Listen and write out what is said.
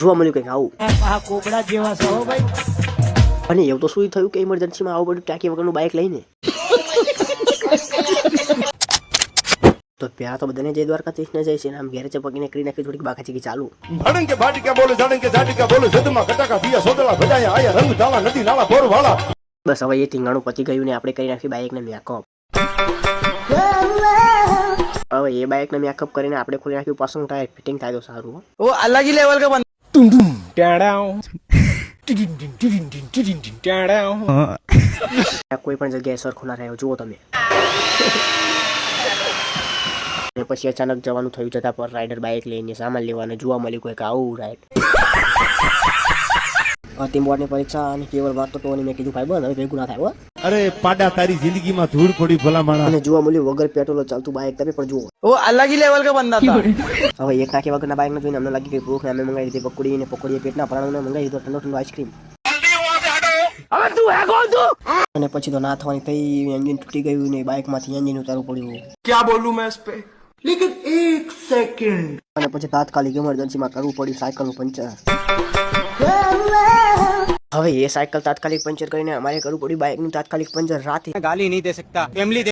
જોવા મળ્યું કંઈક આવું. આ કોબડા જેવા છો ભાઈ. અને એવું તો શું થયું કે ઇમરજન્સીમાં આવું બધું ટાંકી વગરનું બાઇક લઈને તો પ્યા તો બધાને જય દ્વારકાધીશ ને જાય છે આમ ઘેરે ચપકીને કરી નાખી થોડીક બાકાચીકી ચાલુ. ભડંકે ભાટિકા બોલે ઝડંકે ઝાટિકા બોલે સદમાં કટાકા દિયા સોદળા ભજાયા આયા રંગ તાળા નદી નાળા બોર વાળા. બસ હવે એ ટીંગાણું પતી ગયું ને આપણે કરી નાખી બાઇકને મેકઅપ. હવે એ બાઇકને મેકઅપ કરીને આપણે ખોલી નાખ્યું પસંદ ટાયર ફિટિંગ થાય તો સારું. वो अलग ही लेवल का बंदा. કોઈ પણ જગ્યાએ સરખું ના રહ્યો જુઓ તમે. અને પછી અચાનક જવાનું થયું જતા પર રાઇડર બાઇક લઈને સામાન લેવાને જોવા મળ્યું કોઈક આવું રાઈડ. અંતિમ બોર્ડની પરીક્ષા અને કેવળ વાત તો મેં કીધું ભાઈ બંધ હવે ભેગું ના થાય. અરે પાડા તારી જિંદગીમાં ધૂળ પડી ભલા માણા. અને જોવા મળ્યું વગર પેટ્રોલ ચાલતું બાઇક તમે પણ જુઓ. वो अलग ही लेवल का बंदा था. હવે એક નાખી વગરના બાઇકને જોઈને અમને લાગી કે ભૂખ અમે મંગાવી દીધી પકોડી ને પકોડીએ પેટના ભરાણું મંગાવી દીધો ઠંડો ઠંડો આઈસ્ક્રીમ. અને પછી તો ના થવાની થઈ એન્જિન તૂટી ગયું ને બાઇકમાંથી એન્જિન ઉતારવું પડ્યું. क्या बोलूं मैं इस पे. लेकिन एक सेकंड. અને પછી તાત્કાલિક ઇમરજન્સીમાં કરવું પડ્યું સાયકલનું પંચર. હવે એ સાયકલ તાત્કાલિક પંચર કરીને અમારે કરવું પડ્યું બાઇકનું તાત્કાલિક પંચર રાતે. गाली नहीं दे सकता. फैमिली